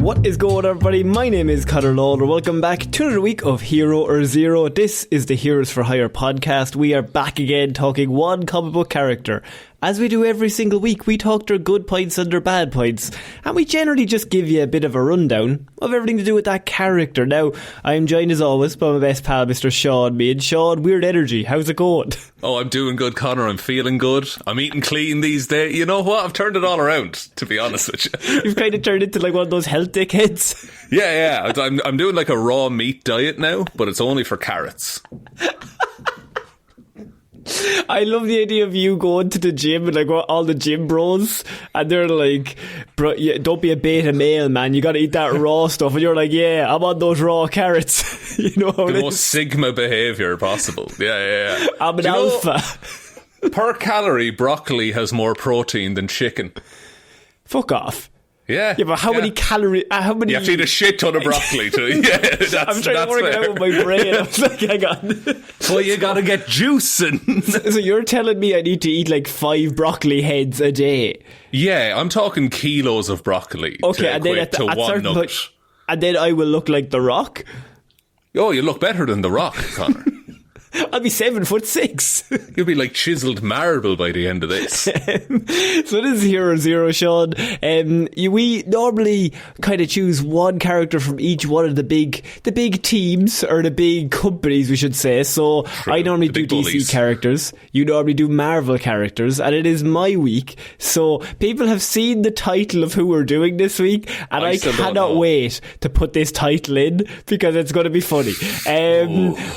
What is going on, everybody? My name is Conor and Lorraine. Welcome back to another week of Hero or Zero. This is the Heroes for Hire podcast. We are back again talking one comic book character. As we do every single week, we talk their good points and their bad points, and we generally just give you a bit of a rundown of everything to do with that character. Now, I am joined as always by my best pal, Mr. Shaun. Me and Shaun, Weird Energy. How's it going? Oh, I'm doing good, Conor. I'm feeling good. I'm eating clean these days. You know what? I've turned it all around, to be honest with you. You've kind of turned into like one of those health dickheads. Yeah. I'm doing like a raw meat diet now, but it's only for carrots. I love the idea of you going to the gym and like all the gym bros, and they're like, bro, don't be a beta male, man, you gotta eat that raw stuff, and you're like, yeah, I'm on those raw carrots. You know how the most Sigma behaviour possible. Yeah. I'm an alpha. Per calorie, broccoli has more protein than chicken. Fuck off. Yeah, but how many calories? How many? You have to eat a shit ton of broccoli too. Yeah, I'm trying to work it out with my brain. I was like, hang on. Well, you gotta get juicing. So you're telling me I need to eat like 5 broccoli heads a day? Yeah, I'm talking kilos of broccoli. Okay, and then at one nugget. And then I will look like The Rock. Oh, you look better than The Rock, Conor. I'll be 7'6". You'll be like chiseled marble by the end of this. So this is Hero Zero, Shaun. We normally kind of choose one character from each one of the big teams, or the big companies, we should say. So true. I normally do DC characters. You normally do Marvel characters, and it is my week. So people have seen the title of who we're doing this week, and I cannot wait to put this title in because it's going to be funny.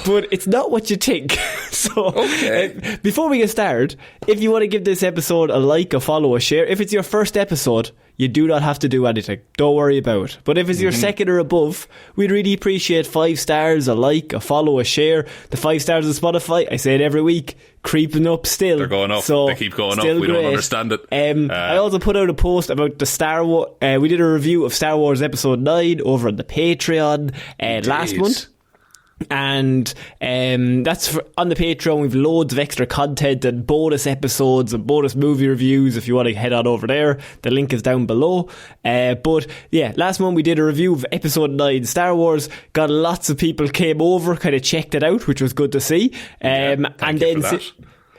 But it's not what you think. So okay. Before we get started, if you want to give this episode a like, a follow, a share, if it's your first episode, you do not have to do anything. Don't worry about it. But if it's your second or above, we'd really appreciate 5 stars, a like, a follow, a share. The 5 stars on Spotify, I say it every week, creeping up still. They're going up. So they keep going up. We don't understand it. I also put out a post about the Star Wars. We did a review of Star Wars Episode 9 over on the Patreon last month. And that's on the Patreon. We've loads of extra content and bonus episodes and bonus movie reviews if you want to head on over there. The link is down below. But yeah, last month we did a review of episode 9 Star Wars. Got lots of people came over, kind of checked it out, which was good to see. And then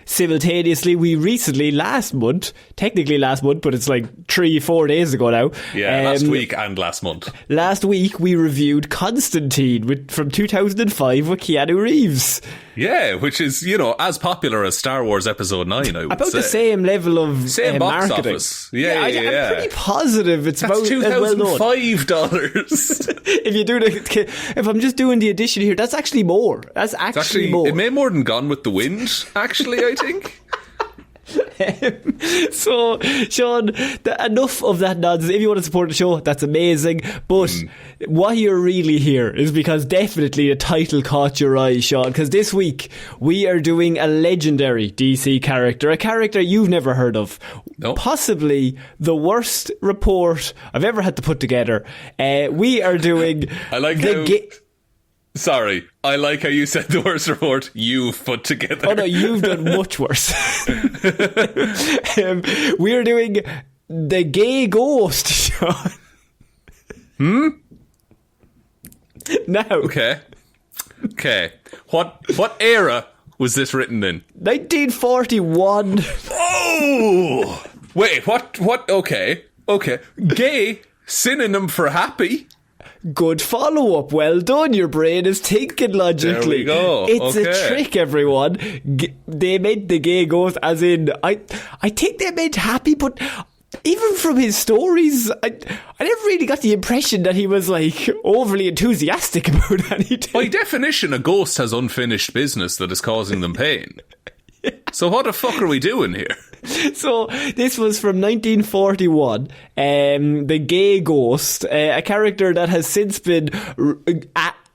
simultaneously, we recently, technically last month, but it's like 3-4 days ago now. Yeah, last week and last month. Last week, we reviewed Constantine from 2005 with Keanu Reeves. Yeah, which is, you know, as popular as Star Wars Episode 9, I would say. About the same level of box marketing. Office. Yeah. I'm pretty positive it's that's about $2,005. If I'm just doing the addition here, that's actually more. That's actually more. It made more than Gone with the Wind, actually, I think. So, Shaun, enough of that nonsense. If you want to support the show, that's amazing. But why you're really here is because definitely the title caught your eye, Shaun. Because this week we are doing a legendary DC character, a character you've never heard of. Nope. Possibly the worst report I've ever had to put together. We are doing. I like Sorry, I like how you said the worst report you've put together. Oh no, you've done much worse. We're doing the gay ghost, Shaun. Now. Okay. What era was this written in? 1941. Oh! Wait, what? Okay. Gay, synonym for happy. Good follow-up. Well done. Your brain is thinking logically. There we go. It's a trick, everyone. They meant the gay ghost as in... I think they meant happy, but even from his stories, I never really got the impression that he was, like, overly enthusiastic about anything. By definition, a ghost has unfinished business that is causing them pain. So what the fuck are we doing here? So this was from 1941. The gay ghost, a character that has since been,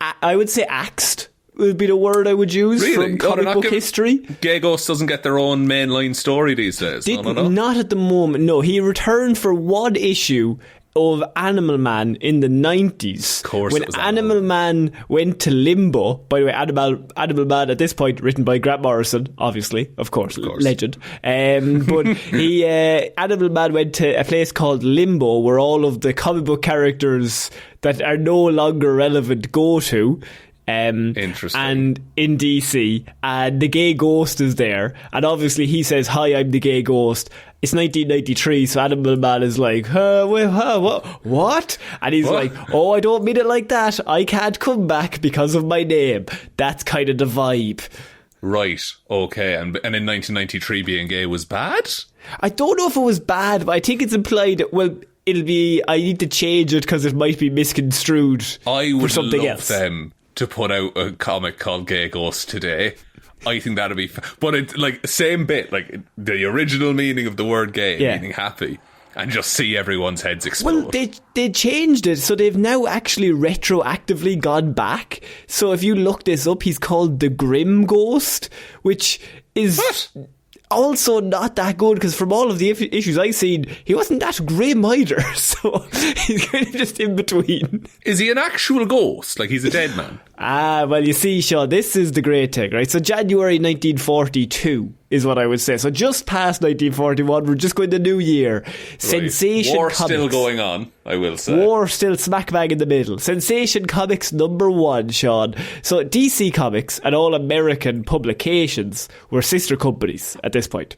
I would say, axed would be the word I would use from comic book history. Gay ghost doesn't get their own mainline story these days. No. Not at the moment. No, he returned for one issue of Animal Man in the 90s. Of course when it was Animal Man went to limbo. By the way, Animal Man at this point written by Grant Morrison, obviously, of course. Legend. But Animal Man went to a place called Limbo, where all of the comic book characters that are no longer relevant go to. Interesting. And in DC, and the gay ghost is there, and obviously he says, "Hi, I'm the gay ghost." It's 1993, so Animal Man is like, what? And he's like, "Oh, I don't mean it like that. I can't come back because of my name." That's kind of the vibe. Right, okay. And in 1993 being gay was bad? I don't know if it was bad, but I think it's implied, well, I need to change it because it might be misconstrued I would for something love else. them to put out a comic called Gay Ghost today. I think that'd be but it, like, same bit, like the original meaning of the word gay, meaning happy, and just see everyone's heads explode. Well, they changed it, so they've now actually retroactively gone back. So if you look this up, he's called the Grim Ghost, which is also not that good, because from all of the issues I've seen, he wasn't that grim either. So he's kind of just in between. Is he an actual ghost? Like, he's a dead man? Well, you see, Shaun, this is the great thing, right? So January 1942 is what I would say. So just past 1941, we're just going to New Year. Right. Sensation War Comics. Still going on, I will say. War still smack bang in the middle. Sensation Comics #1, Shaun. So DC Comics and all American publications were sister companies at this point.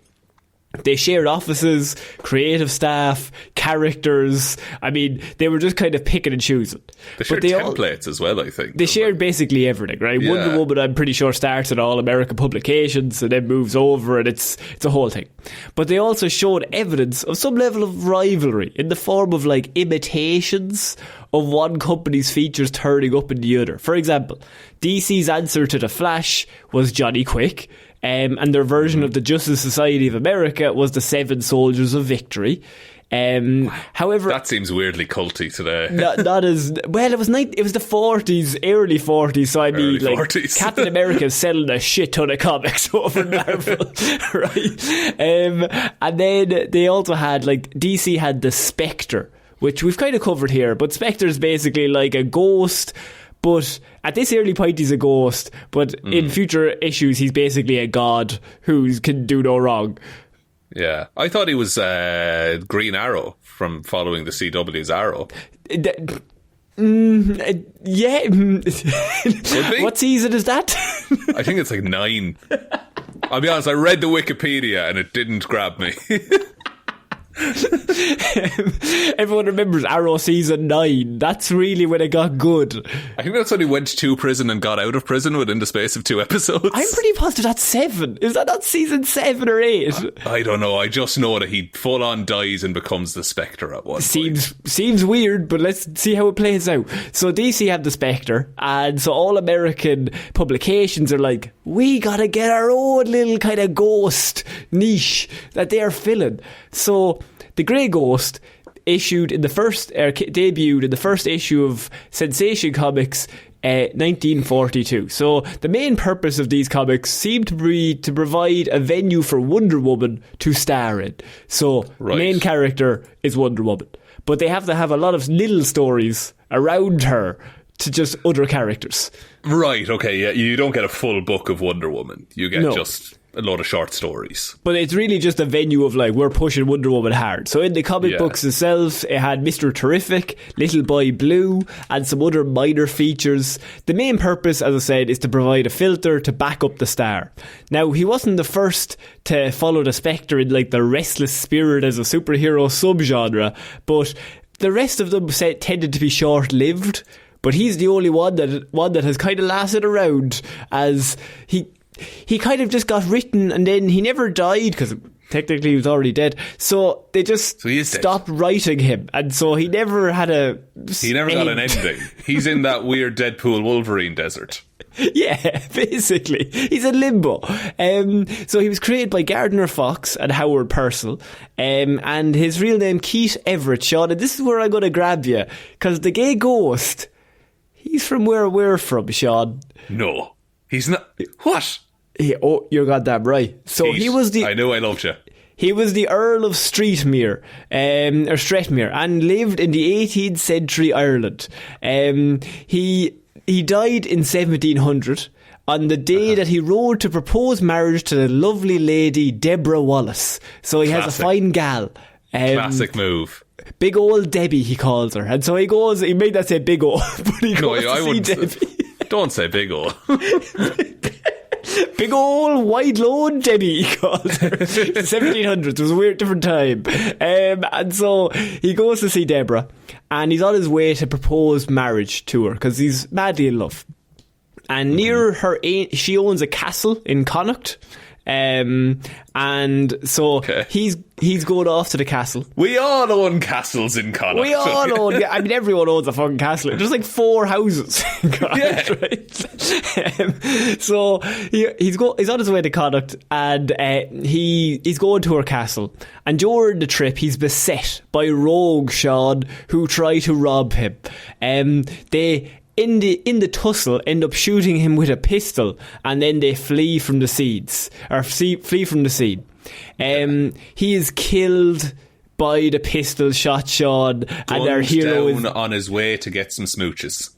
They shared offices, creative staff, characters. I mean, they were just kind of picking and choosing. They shared templates as well, I think. They shared basically everything, right? Yeah. Wonder Woman, I'm pretty sure, starts at all American publications and then moves over, and it's a whole thing. But they also showed evidence of some level of rivalry in the form of like imitations of one company's features turning up in the other. For example, DC's answer to The Flash was Johnny Quick. And their version of the Justice Society of America was the Seven Soldiers of Victory. However, that seems weirdly culty today. not as well. It was the 40s, early 40s. So I mean, like 40s. Captain America's selling a shit ton of comics over Marvel, right? And then they also had, like, DC had the Spectre, which we've kind of covered here. But Spectre is basically like a ghost. But at this early point, he's a ghost. But in future issues, he's basically a god who can do no wrong. Yeah. I thought he was Green Arrow from following the CW's Arrow. Yeah. What season is that? I think it's like 9. I'll be honest, I read the Wikipedia and it didn't grab me. Everyone remembers Arrow season 9. That's really when it got good. I think that's when he went to prison and got out of prison within the space of 2 episodes. I'm pretty positive that's 7. Is that not season 7 or 8? I don't know. I just know that he full on dies and becomes the Spectre at one point. Seems weird, but let's see how it plays out. So DC have the Spectre, and so all American publications are like, we gotta get our own little kind of ghost niche that they're filling. So the Grey Ghost debuted in the first issue of Sensation Comics 1942. So the main purpose of these comics seemed to be to provide a venue for Wonder Woman to star in. So the main character is Wonder Woman, but they have to have a lot of little stories around her to just other characters. Right, okay, yeah. You don't get a full book of Wonder Woman. You get just a load of short stories. But it's really just a venue of, like, we're pushing Wonder Woman hard. So in the comic books itself, it had Mr. Terrific, Little Boy Blue, and some other minor features. The main purpose, as I said, is to provide a filter to back up the star. Now, he wasn't the first to follow the Spectre in, like, the restless spirit as a superhero subgenre, but the rest of them tended to be short-lived. But he's the only one that has kind of lasted around, as he kind of just got written and then he never died because technically he was already dead. So they just stopped writing him, and so he never had He never got an ending. He's in that weird Deadpool Wolverine desert. Yeah, basically. He's in limbo. So he was created by Gardner Fox and Howard Purcell, and his real name, Keith Everett, Shaun. And this is where I'm going to grab you, because the gay ghost, he's from where we're from, Shaun. No, he's not. What? You got that right. So Keith, he was I knew I loved you. He was the Earl of Streatmere, or Strathmere, and lived in the 18th century Ireland. He died in 1700 on the day that he rode to propose marriage to the lovely lady Deborah Wallace. So he has a fine gal. Classic move. Big old Debbie, he calls her. And so he goes, he made that say big old, but he goes to see Debbie. Don't say big old. Big old wide load Debbie, he calls her. 1700s, it was a weird different time. And so he goes to see Deborah, and he's on his way to propose marriage to her because he's madly in love. And near her, she owns a castle in Connacht. And so he's going off to the castle. We all own castles in Connacht. We all own. I mean, everyone owns a fucking castle. There's like 4 houses in Connacht, right? So he's on his way to Connacht, and he's going to her castle. And during the trip, he's beset by rogue Shaun who try to rob him. They in the tussle end up shooting him with a pistol, and then they flee from the scene. He is killed by the pistol shot Shaun, and our hero is on his way to get some smooches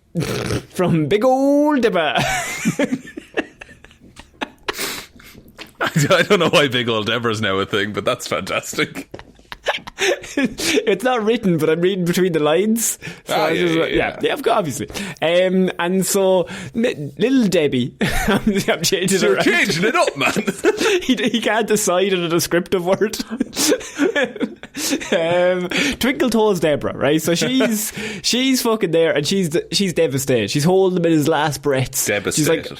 from big old Deborah. I don't know why big old Deborah's now a thing, but that's fantastic. It's not written, but I'm reading between the lines. So yeah, obviously. And so little Debbie, I'm changing it. You're changing it up, man. he can't decide on a descriptive word. Twinkle Toes Deborah, right? So she's fucking there, and she's devastated. She's holding him in his last breaths. Devastated. She's like,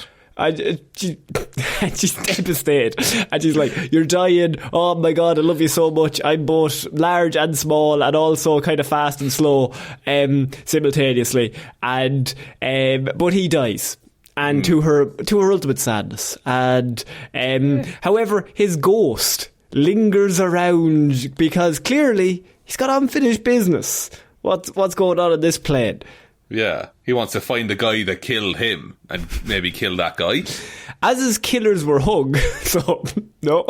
she's devastated, and she's like, you're dying, oh my god, I love you so much, I'm both large and small and also kind of fast and slow simultaneously, and but he dies, and to her ultimate sadness, and however his ghost lingers around because clearly he's got unfinished business. What's going on in this plane? Yeah, he wants to find the guy that killed him and maybe kill that guy. As his killers were hung, so no,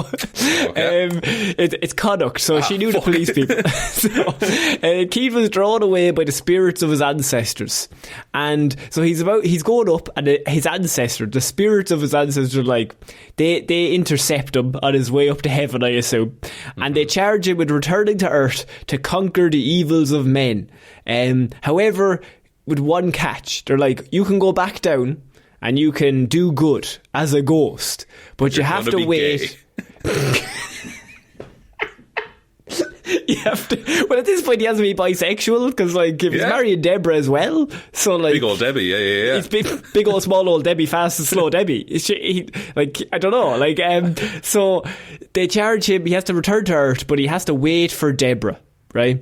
it's Connacht, so she knew the police people. So Keith was drawn away by the spirits of his ancestors, and so he's going up, and his ancestor, the spirits of his ancestors, like they intercept him on his way up to heaven, I assume, and they charge him with returning to Earth to conquer the evils of men. However, with one catch, they're like, you can go back down and you can do good as a ghost, but you have to wait. You have to. Well, at this point, he has to be bisexual because, like, if he's marrying Deborah as well, so like big old Debbie, yeah. It's big old small old Debbie, fast and slow Debbie. Like, I don't know, like, so they charge him. He has to return to Earth, but he has to wait for Deborah, right?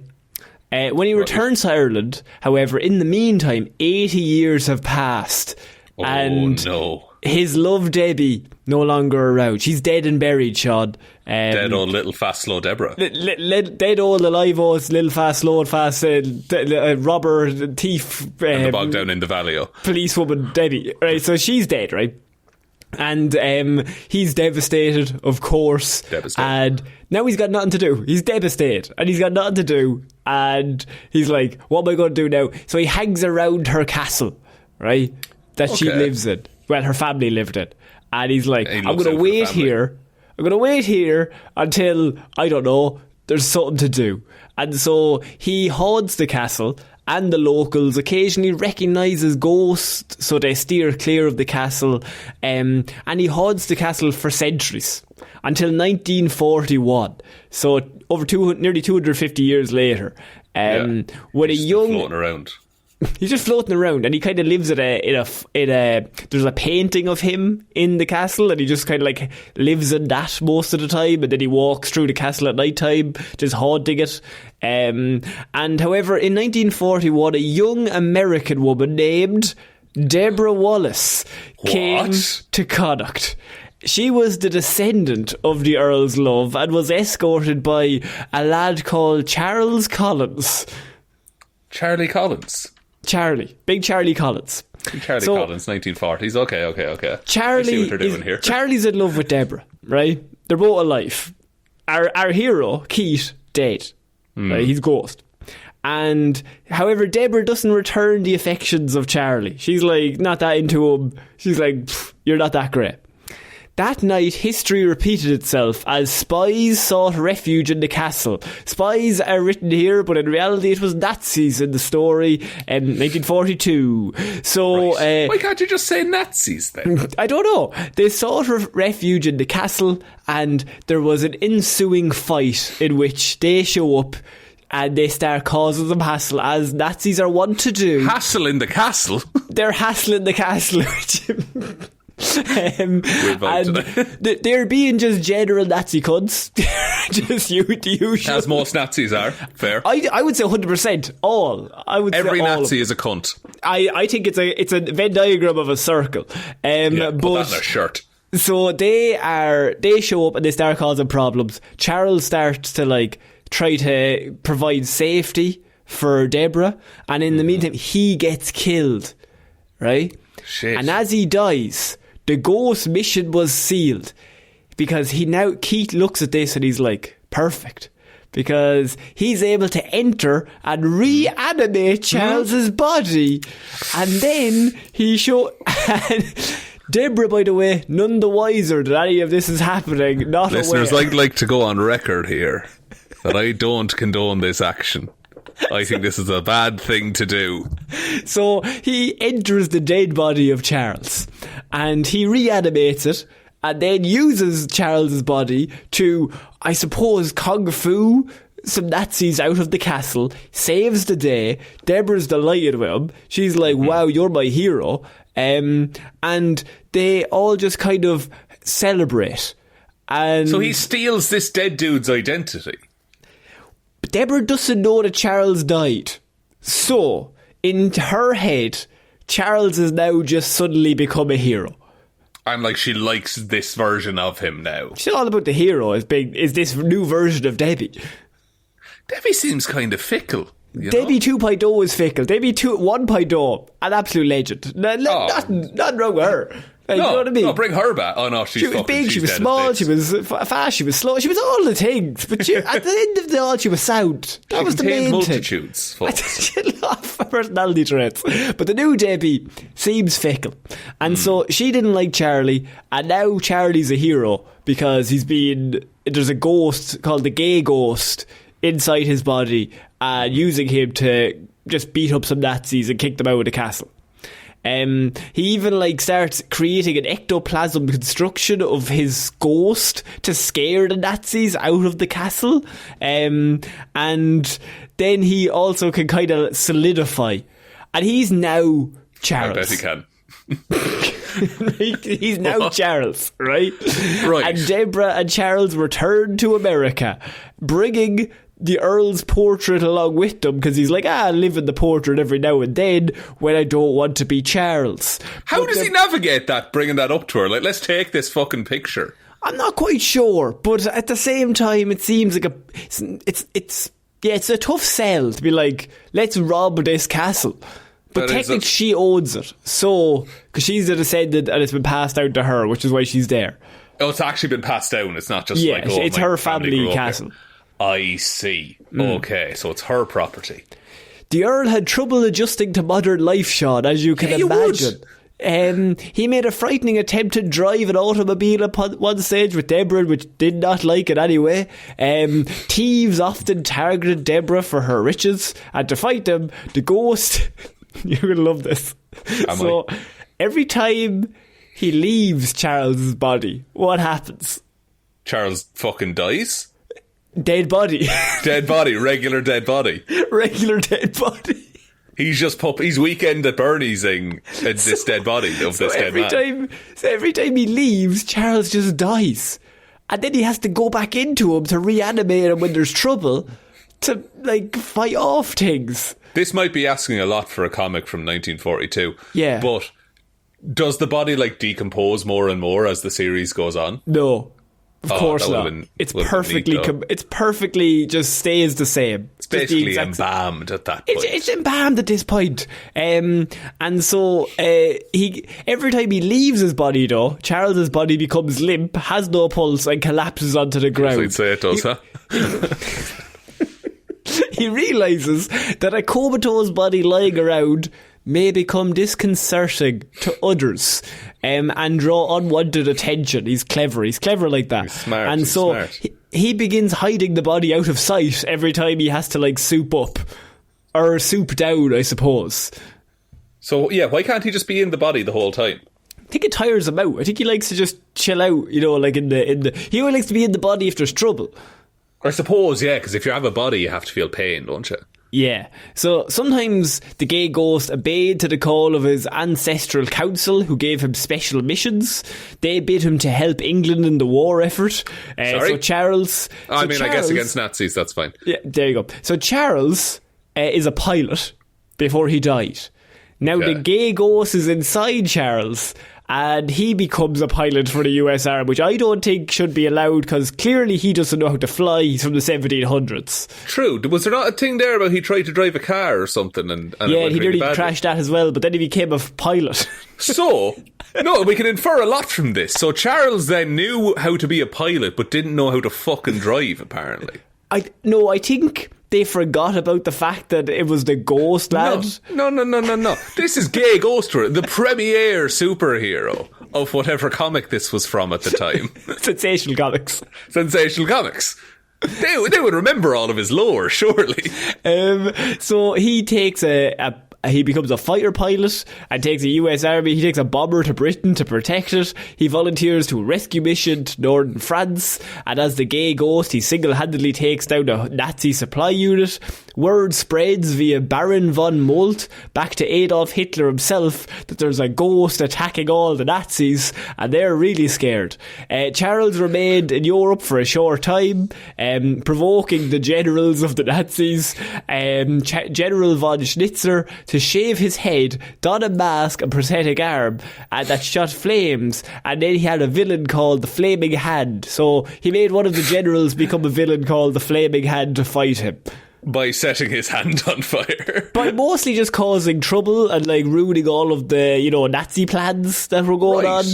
When he returns to Ireland, however, in the meantime, 80 years have passed. Oh, and no. His love Debbie no longer around. She's dead and buried, Shaun. Dead old little fast slow Deborah. Dead old alive old little fast slow fast robber thief. And the bog down in the valley. Policewoman Debbie. Right, so she's dead, right? And he's devastated, of course. And now he's got nothing to do. He's devastated, and he's got nothing to do. And he's like, what am I going to do now? So he hangs around her castle, right, that she lives in. Well, her family lived in. And he's like, I'm going to wait here. I'm going to wait here until, I don't know, there's something to do. And so he haunts the castle, and the locals occasionally recognise his ghost, so they steer clear of the castle. And he haunts the castle for centuries, until 1941. So over nearly 250 years later. With a young... floating around. He's just floating around, and he kind of lives in a there's a painting of him in the castle, and he just kind of like lives in that most of the time, and then he walks through the castle at night time just haunting it. And however, in 1941, a young American woman named Deborah Wallace came to Connacht. She was the descendant of the Earl's love and was escorted by a lad called Charles Collins. Charlie Collins. Big Charlie Collins. Collins, 1940s. Okay. Charlie, I see what they're doing here. Charlie's in love with Deborah, right? They're both alive. our hero, Keith, dead. Right, he's ghost. And however, Deborah doesn't return the affections of Charlie. She's like not that into him. She's like, you're not that great. That night, history repeated itself as spies sought refuge in the castle. Spies are written here, but in reality it was Nazis in the story in 1942. So, why can't you just say Nazis then? I don't know. They sought refuge in the castle, and there was an ensuing fight in which they show up and they start causing them hassle, as Nazis are wont to do. Hassle in the castle? They're hassling the castle. And they're being just general Nazi cunts. Just the usual. As most Nazis are. Fair. I would say 100%. Every Nazi is a cunt. I think it's a Venn diagram of a circle. Put that in their shirt. So they show up and they start causing problems. Charles starts to try to provide safety for Deborah, and in the meantime he gets killed, right? Shit. And as he dies, the ghost mission was sealed, because Keith looks at this and he's like, perfect, because he's able to enter and reanimate Charles's body. And then Deborah, by the way, none the wiser that any of this is happening, not Listeners, aware. I'd like to go on record here that I don't condone this action. I think this is a bad thing to do. So he enters the dead body of Charles and he reanimates it, and then uses Charles's body to, I suppose, kung fu some Nazis out of the castle, saves the day. Deborah's delighted with him. She's like, wow, you're my hero. And they all just kind of celebrate. And so he steals this dead dude's identity. But Deborah doesn't know that Charles died. So, in her head, Charles has now just suddenly become a hero. I'm like, she likes this version of him now. She's all about the hero is this new version of Debbie. Debbie seems kind of fickle. Debbie 2.0 is fickle. Debbie 1.0, an absolute legend. Not wrong with her. You know what I mean? No, bring her back. Oh no, she was big, she was small, she was fast, she was slow, she was all the things. But at the end of it all, she was sound. That was the main multitudes, thing. She lost personality traits. But the new Debbie seems fickle. And so she didn't like Charlie, and now Charlie's a hero because there's a ghost called the gay ghost inside his body, and using him to just beat up some Nazis and kick them out of the castle. He even starts creating an ectoplasm construction of his ghost to scare the Nazis out of the castle. And then he also can kind of solidify. And he's now Charles. I bet he can. He's now Charles, right? Right. And Deborah and Charles return to America, bringing the Earl's portrait along with them, because he's like, I live in the portrait every now and then when I don't want to be Charles. How does he navigate that, bringing that up to her? Let's take this fucking picture. I'm not quite sure, but at the same time, it seems like it's a tough sell to be like, let's rob this castle. But technically she owns it, so, because she's a descendant and it's been passed down to her, which is why she's there. Oh, it's actually been passed down. It's not just it's her family castle. I see. Okay, so it's her property. The Earl had trouble adjusting to modern life, Shaun, as you can imagine. He made a frightening attempt to drive an automobile upon one stage with Deborah, which did not like it anyway. Thieves often targeted Deborah for her riches, and to fight them, the ghost... You're going to love this. Every time he leaves Charles's body, what happens? Charles fucking dies? Dead body. Dead body. Regular dead body. Regular dead body. He's just he's weekend at Bernie's-ing this dead body of this dead man. Every time he leaves, Charles just dies. And then he has to go back into him to reanimate him when there's trouble to, fight off things. This might be asking a lot for a comic from 1942. Yeah. But does the body, decompose more and more as the series goes on? No. Of course that not. would've been- It's would've been perfectly, neat, though. it's perfectly just stays the same. It's Just the basically exact same. embalmed at that point. It's embalmed at this point. And so he every time he leaves his body, though, Charles's body becomes limp, has no pulse, and collapses onto the ground. I'd say it does, huh? He realises that a comatose body lying around may become disconcerting to others and draw unwanted attention. He's clever like that. He's smart, and he's so smart. he begins hiding the body out of sight every time he has to like soup up or soup down, I suppose. So, yeah, why can't he just be in the body the whole time? I think it tires him out. I think he likes to just chill out, you know, like in the he only likes to be in the body if there's trouble. I suppose, yeah, because if you have a body, you have to feel pain, don't you? Yeah. So sometimes the gay ghost obeyed to the call of his ancestral council, who gave him special missions. They bid him to help England in the war effort. Sorry? So Charles... I Charles, guess against Nazis, that's fine. Yeah, there you go. So Charles is a pilot before he died. Now Okay. the gay ghost is inside Charles, and he becomes a pilot for the US Army, which I don't think should be allowed because clearly he doesn't know how to fly. He's from the 1700s. True. Was there not a thing there about he tried to drive a car or something? And it Yeah, went he really nearly badly? crashed that as well, but then he became a pilot. So, no, we can infer a lot from this. So Charles then knew how to be a pilot, but didn't know how to fucking drive, apparently. I think they forgot about the fact that it was the ghost lad. No. This is Gay Ghost, the premier superhero of whatever comic this was from at the time. Sensational comics. Sensational Comics. They would remember all of his lore, surely. So he takes he becomes a fighter pilot and takes a US Army. He takes a bomber to Britain to protect it. He volunteers to a rescue mission to northern France. And as the gay ghost, he single-handedly takes down a Nazi supply unit. Word spreads via Baron von Molt back to Adolf Hitler himself that there's a ghost attacking all the Nazis, and they're really scared. Charles remained in Europe for a short time, provoking the generals of the Nazis, General von Schnitzer, to shave his head, don a mask and prosthetic arm, and that shot flames. And then he had a villain called the Flaming Hand. So he made one of the generals become a villain called the Flaming Hand to fight him. By setting his hand on fire. By mostly just causing trouble and like ruining all of the, you know, Nazi plans that were going on.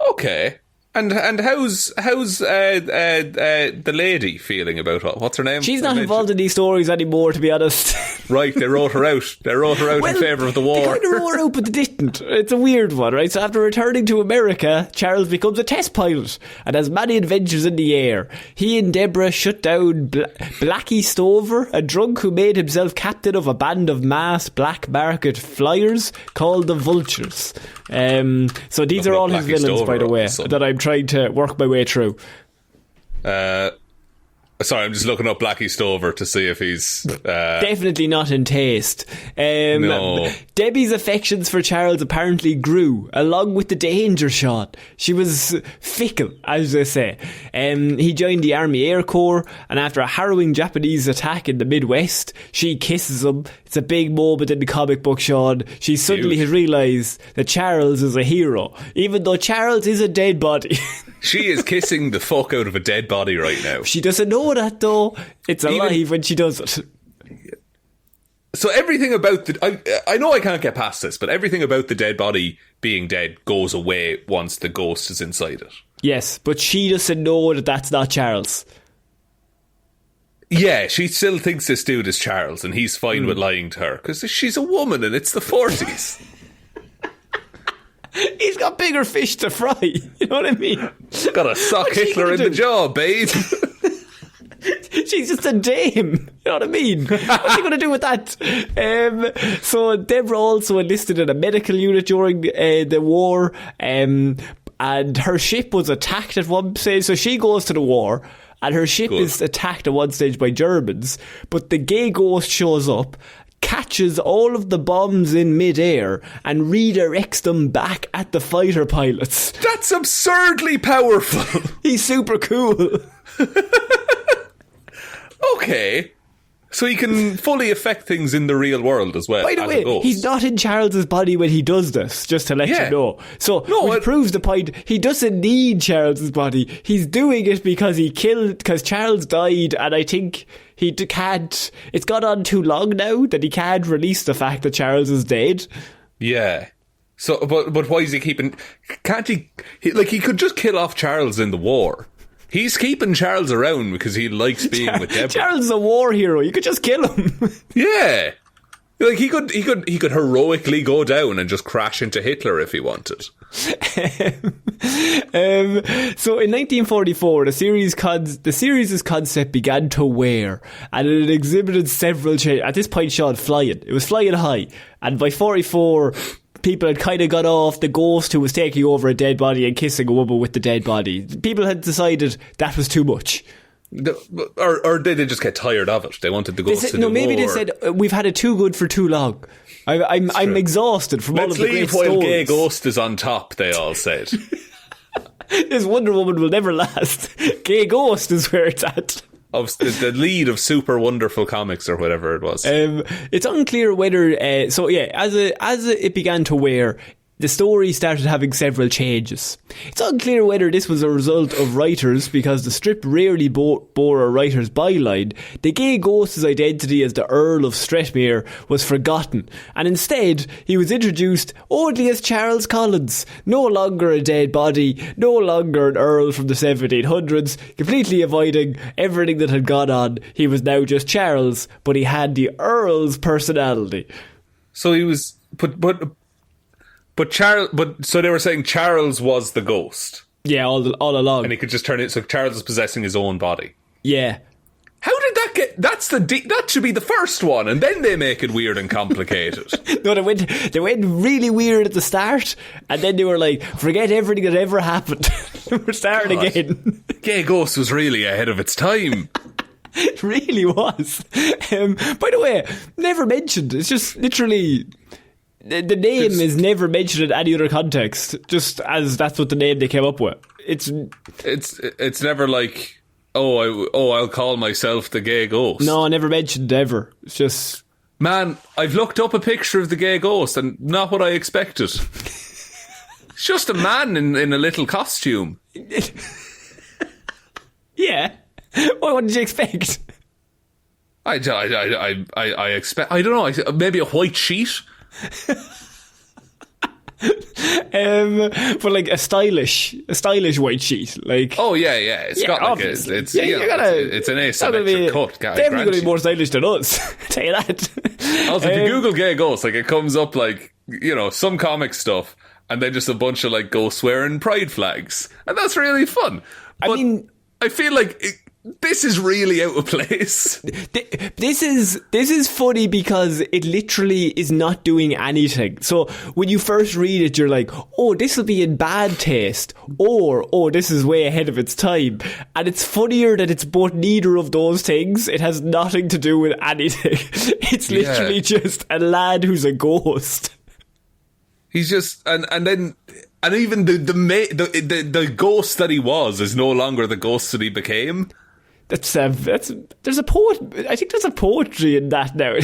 Okay. And how's the lady feeling about it? What's her name? She's not involved in these stories anymore, to be honest. Right, they wrote her out. They wrote her out in favour of the war. They kind of wrote her out, but they didn't. It's a weird one, right? So after returning to America, Charles becomes a test pilot and has many adventures in the air. He and Deborah shut down Blackie Stover, a drunk who made himself captain of a band of masked black market flyers called the Vultures. So these are all his Blackie villains, Stover, by the way, awesome. that I'm trying to work my way through. Sorry, I'm just looking up Blackie Stover to see if he's... Definitely not in taste. No. Debbie's affections for Charles apparently grew, along with the danger shot. She was fickle, as they say. He joined the Army Air Corps, and after a harrowing Japanese attack in the Midwest, she kisses him. It's a big moment in the comic book, Sean. She suddenly has realised that Charles is a hero, even though Charles is a dead body. She is kissing the fuck out of a dead body right now. She doesn't know that, though. It's alive when she does it. So everything about the... I know I can't get past this, but everything about the dead body being dead goes away once the ghost is inside it. Yes, but she doesn't know that that's not Charles. Yeah, she still thinks this dude is Charles, and he's fine with lying to her, because she's a woman and it's the 40s. He's got bigger fish to fry. You know what I mean? Gotta sock Hitler in the jaw, babe. She's just a dame. You know what I mean? What's he going to do with that? So Deborah also enlisted in a medical unit during the war, and her ship was attacked at one stage. So she goes to the war, and her ship is attacked at one stage by Germans. But the gay ghost shows up, catches all of the bombs in midair and redirects them back at the fighter pilots. That's absurdly powerful. He's super cool. Okay. So he can fully affect things in the real world as well. By the way, he's not in Charles's body when he does this, just to let you know. So, which proves the point, he doesn't need Charles's body. He's doing it because because Charles died, and I think he can't, it's gone on too long now that he can't release the fact that Charles is dead. Yeah. So, but why is he keeping, can't he could just kill off Charles in the war. He's keeping Charles around because he likes being with Deborah. Charles is a war hero. You could just kill him. Yeah. Like he could heroically go down and just crash into Hitler if he wanted. So in 1944, the series' concept began to wear, and it exhibited several changes. At this point, Shaun, it was flying high, and by 44, people had kind of got off the ghost who was taking over a dead body and kissing a woman with the dead body. People had decided that was too much. Or did they just get tired of it? They wanted the ghost to do maybe more. They said, we've had it too good for too long. I'm exhausted from all of the great stories. Let's leave while Gay Ghost is on top, they all said. This Wonder Woman will never last. Gay Ghost is where it's at. Of the lead of Super Wonderful Comics or whatever it was. It's unclear whether as it began to wear, the story started having several changes. It's unclear whether this was a result of writers, because the strip rarely bore a writer's byline. The Gay Ghost's identity as the Earl of Strathmere was forgotten, and instead he was introduced only as Charles Collins, no longer a dead body, no longer an Earl from the 1700s, completely avoiding everything that had gone on. He was now just Charles, but he had the Earl's personality. So he was... But so they were saying Charles was the ghost. Yeah, all along. And he could just turn it, so Charles is possessing his own body. Yeah. How did that get, that should be the first one, and then they make it weird and complicated. No, they went really weird at the start, and then they were like, forget everything that ever happened. We're starting again. Gay Ghost was really ahead of its time. It really was. By the way, never mentioned. It's just literally... The name is never mentioned in any other context, just as that's what the name they came up with. It's never like, I'll call myself the Gay Ghost. No, never mentioned ever. It's just... Man, I've looked up a picture of the Gay Ghost and not what I expected. It's just a man in a little costume. Yeah. What did you expect? I expect, I don't know, maybe a white sheet? For like a stylish white sheet, like it's got like it's an asymmetric cut. Definitely going to be more stylish than us. Tell you that. Also, if you Google Gay Ghost, like it comes up like some comic stuff, and then just a bunch of like ghosts wearing pride flags, and that's really fun. But I feel like this is really out of place. This is funny because it literally is not doing anything. So when you first read it, you're like, oh, this will be in bad taste, or oh, this is way ahead of its time. And it's funnier that it's both neither of those things. It has nothing to do with anything. It's literally just a lad who's a ghost. He's just and even the ghost that he was is no longer the ghost that he became. There's a poet. I think there's a poetry in that now.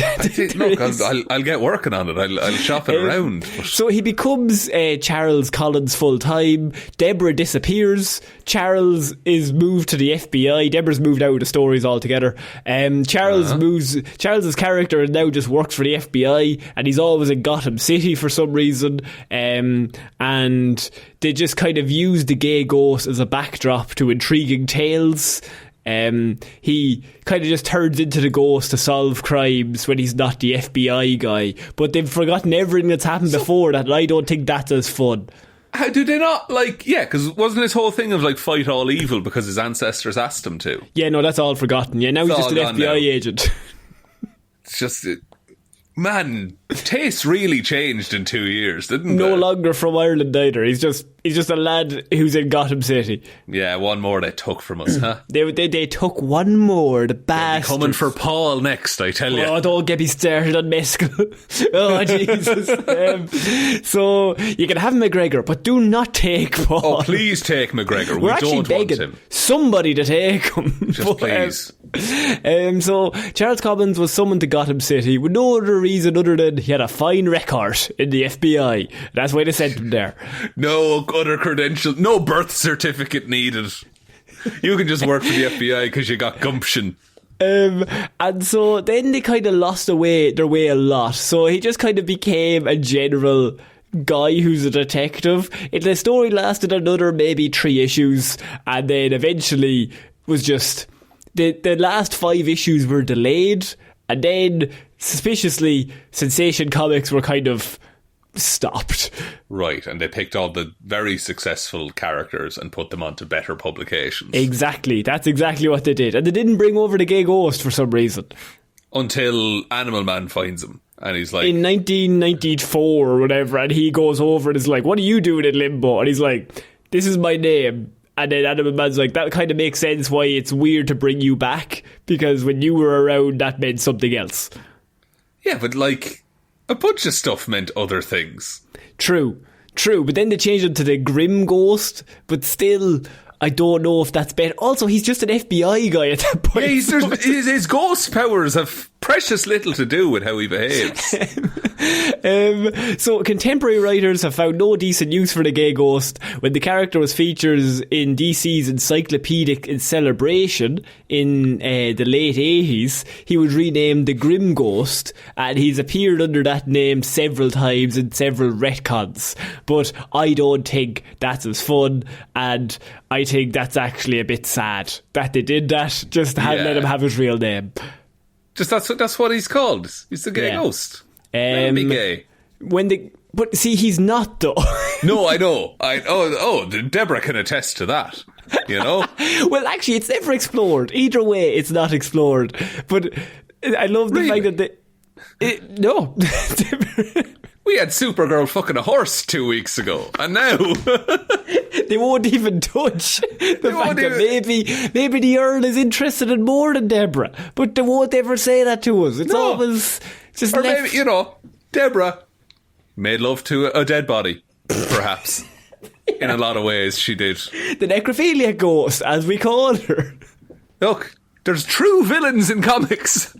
I'll get working on it. I'll shop it around. So he becomes Charles Collins full time. Deborah disappears. Charles is moved to the FBI. Deborah's moved out of the stories altogether. Charles's character now just works for the FBI, and he's always in Gotham City for some reason. And they just kind of use the Gay Ghost as a backdrop to intriguing tales. He kind of just turns into the ghost to solve crimes when he's not the FBI guy, but they've forgotten everything that's happened before that, and I don't think that's as fun. How do they not, because wasn't his whole thing of fight all evil because his ancestors asked him to? Yeah, no, that's all forgotten. Yeah, now he's just an FBI agent. It's just... Man, taste really changed in 2 years, didn't it? No longer from Ireland either. He's just a lad who's in Gotham City. Yeah, one more they took from us, huh? They took one more, the bastards. Coming for Paul next, I tell you. Oh, don't get me started on mescal. Oh, Jesus. So, you can have McGregor, but do not take Paul. Oh, please take McGregor. We're actually don't begging want him. Somebody to take him. Just please. So Charles Commons was summoned to Gotham City with no other reason other than he had a fine record in the FBI. That's why they sent him there. No other credential, no birth certificate needed. You can just work for the FBI because you got gumption. And so then they kind of lost their way a lot. So he just kind of became a general guy who's a detective. The story lasted another maybe 3 issues, and then eventually was just the last 5 issues were delayed, and then suspiciously Sensation Comics were kind of stopped. Right, and they picked all the very successful characters and put them onto better publications. Exactly, that's exactly what they did. And they didn't bring over the gay ghost for some reason. Until Animal Man finds him, and he's like... In 1994 or whatever, and he goes over and is like, what are you doing in Limbo? And he's like, this is my name. And then Animal Man's like, that kind of makes sense why it's weird to bring you back, because when you were around, that meant something else. Yeah, but like... a bunch of stuff meant other things. True. But then they changed it to the Grim Ghost. But still, I don't know if that's better. Also, he's just an FBI guy at that point. Yeah, his ghost powers have precious little to do with how he behaves. So contemporary writers have found no decent use for the gay ghost. When the character was featured in DC's Encyclopedic Celebration in the late 80s, he was renamed the Grim Ghost, and he's appeared under that name several times in several retcons. But I don't think that's as fun, and I think that's actually a bit sad that they did that, just to let him have his real name. Just that's what he's called. He's the gay ghost. Let him be gay. But see, he's not though. No, I know. Deborah can attest to that. You know. Well, actually, it's never explored. Either way, it's not explored. But I love the fact that no. We had Supergirl fucking a horse 2 weeks ago, and now they won't even touch the fact that maybe the Earl is interested in more than Deborah, but they won't ever say that to us. It's always just left. Maybe, Deborah made love to a dead body, perhaps. In a lot of ways, she did. The necrophilia ghost, as we call her. Look, there's true villains in comics.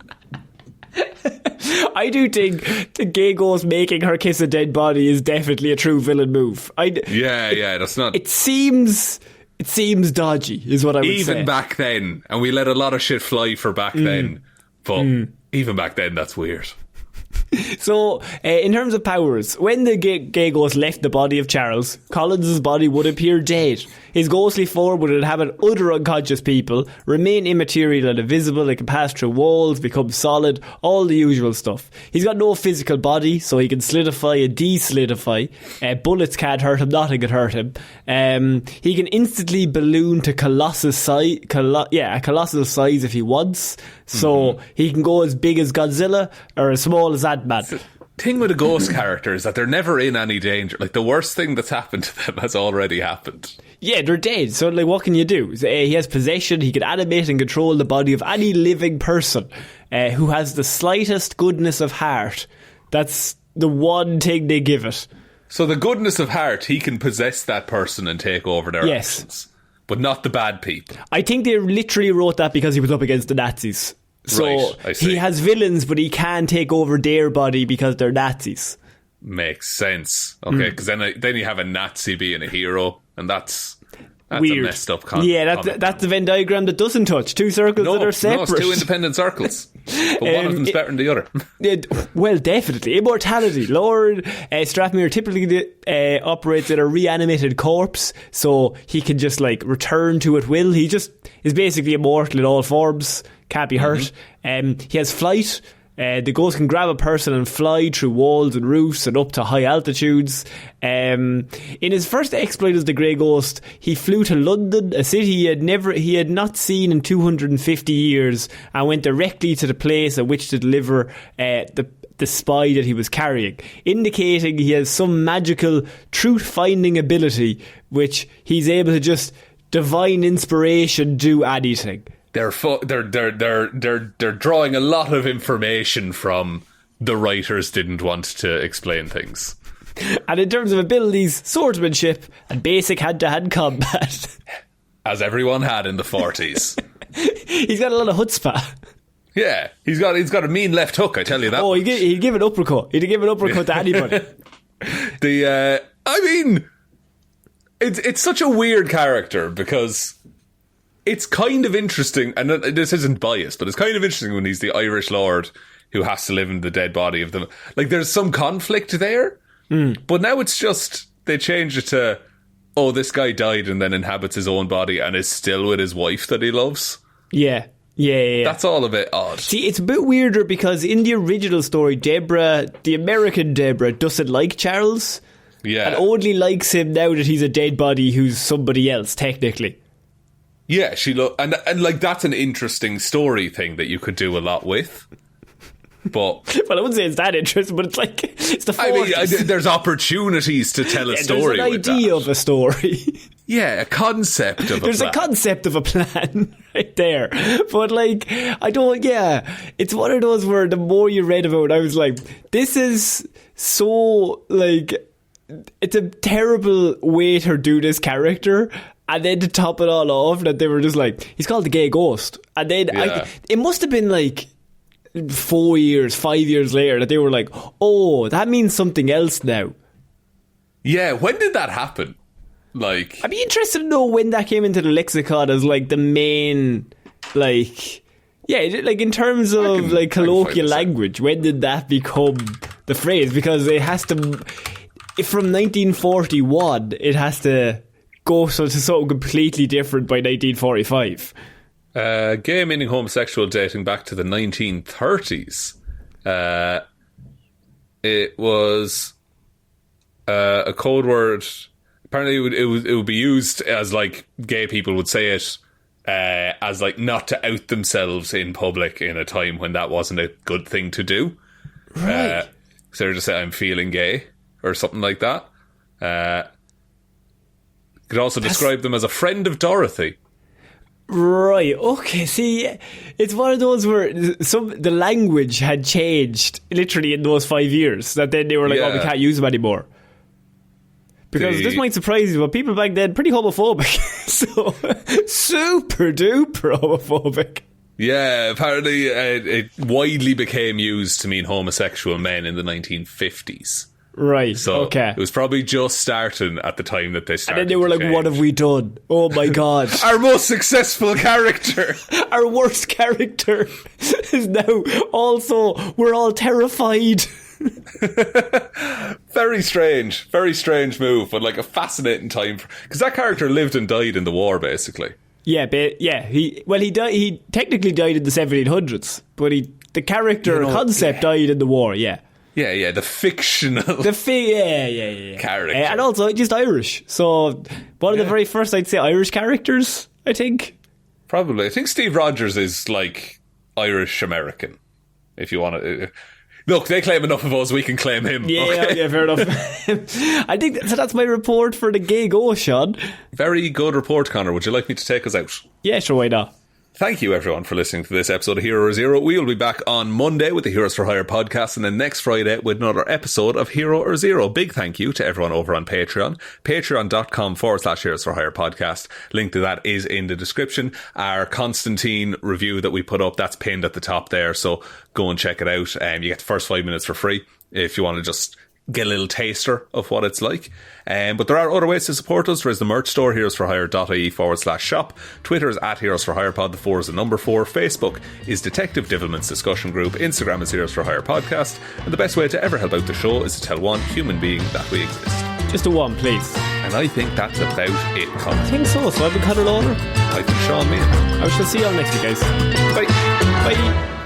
I do think the gay ghost making her kiss a dead body is definitely a true villain move. That's not... It seems dodgy, is what I would say. Even back then, and we let a lot of shit fly for back then, but even back then, that's weird. So, in terms of powers, when the gay ghost left the body of Charles, Collins' body would appear dead. His ghostly form would inhabit other unconscious people, remain immaterial and invisible, it can pass through walls, become solid, all the usual stuff. He's got no physical body, so he can solidify and de-solidify. Bullets can't hurt him, nothing can hurt him. He can instantly balloon to a colossal size if he wants. So he can go as big as Godzilla or as small as Ant-Man. The thing with a ghost character is that they're never in any danger. Like, the worst thing that's happened to them has already happened. Yeah, they're dead. So, like, what can you do? He has possession. He can animate and control the body of any living person who has the slightest goodness of heart. That's the one thing they give it. So the goodness of heart, he can possess that person and take over their actions. But not the bad people. I think they literally wrote that because he was up against the Nazis. So he has villains, but he can take over their body because they're Nazis. Makes sense. Okay, because then you have a Nazi being a hero, and that's weird. A messed up concept. Yeah, that's the Venn diagram that doesn't touch. Two circles that are separate. No, it's two independent circles. But one of them's better than the other. Well, definitely. Immortality. Lord Strathmere typically operates in a reanimated corpse, so he can just return to at will. He just is basically immortal in all forms. Can't be hurt. He has flight. The ghost can grab a person and fly through walls and roofs and up to high altitudes. In his first exploit as the Grey Ghost, he flew to London, a city he had not seen in 250 years, and went directly to the place at which to deliver the spy that he was carrying, indicating he has some magical truth-finding ability, which he's able to just divine inspiration do anything. They're drawing a lot of information from the writers didn't want to explain things. And in terms of abilities, swordsmanship and basic hand-to-hand combat. As everyone had in the 40s. He's got a lot of chutzpah. Yeah, he's got a mean left hook, I tell you that. Oh, he'd give an uppercut. He'd give an uppercut to anybody. I mean, it's such a weird character because it's kind of interesting, and this isn't biased, but it's kind of interesting when he's the Irish lord who has to live in the dead body of them. Like, there's some conflict there, but now it's just, they changed it to, oh, this guy died and then inhabits his own body and is still with his wife that he loves. Yeah. That's all a bit odd. See, it's a bit weirder because in the original story, Deborah, the American Deborah, doesn't like Charles. Yeah. And only likes him now that he's a dead body who's somebody else, technically. Yeah, and like, that's an interesting story thing that you could do a lot with. But well, I wouldn't say it's that interesting, but it's like, it's the 40s. I mean, there's opportunities to tell a story with that. There's an idea of a story. Yeah, a concept of a plan. There's a concept of a plan right there. But like, it's one of those where the more you read about it, I was like, this is so, like, it's a terrible way to do this character. And then to top it all off, that they were just like, he's called the gay ghost. And then it must have been like 5 years later that they were like, oh, that means something else now. Yeah, when did that happen? Like, I'd be interested to know when that came into the lexicon as like the main, like, yeah, like in terms of like colloquial language, when did that become the phrase? Because it has to, if from 1941, it has to go to something completely different by 1945. Gay meaning homosexual dating back to the 1930s. It was a code word. Apparently it would be used as, like, gay people would say it as, like, not to out themselves in public in a time when that wasn't a good thing to do. Right. So they just say, I'm feeling gay or something like that. Could also describe them as a friend of Dorothy. Right, okay, see, it's one of those where the language had changed literally in those 5 years, that then they were like, oh, we can't use them anymore. Because this might surprise you, but people back then, pretty homophobic. So, super duper homophobic. Yeah, apparently it widely became used to mean homosexual men in the 1950s. Right, so okay. It was probably just starting at the time that they started. And then they were like, change. what have we done? Oh my God. Our most successful character. Our worst character is now also, we're all terrified. Very strange move, but like a fascinating time. Because that character lived and died in the war, basically. Yeah, he technically died in the 1700s, but the character concept died in the war, yeah. Yeah, the fictional character. And also just Irish. So one of the very first, I'd say, Irish characters, I think. Probably. I think Steve Rogers is like Irish-American, if you want to. Look, they claim enough of us, we can claim him. Yeah, okay? yeah, fair enough. I think so. That's my report for the gay ghost, Shaun. Very good report, Conor. Would you like me to take us out? Yeah, sure, why not? Thank you, everyone, for listening to this episode of Hero or Zero. We will be back on Monday with the Heroes for Hire podcast, and then next Friday with another episode of Hero or Zero. Big thank you to everyone over on Patreon. Patreon.com/Heroes for Hire podcast. Link to that is in the description. Our Constantine review that we put up, that's pinned at the top there, so go and check it out. You get the first 5 minutes for free if you want to just get a little taster of what it's like. But there are other ways to support us. There is the merch store, heroesforhire.ie/shop. Twitter is @HeroesForHirePod, the 4 is the number 4. Facebook is Detective Divilment's discussion group. Instagram is Heroes for Hire Podcast. And the best way to ever help out the show is to tell one human being that we exist. Just a one, please. And I think that's about it, Colin. I think so. So I've been Conor Lawler. I've been Shaun Meehan. I shall see you all next week, guys. Bye. Bye.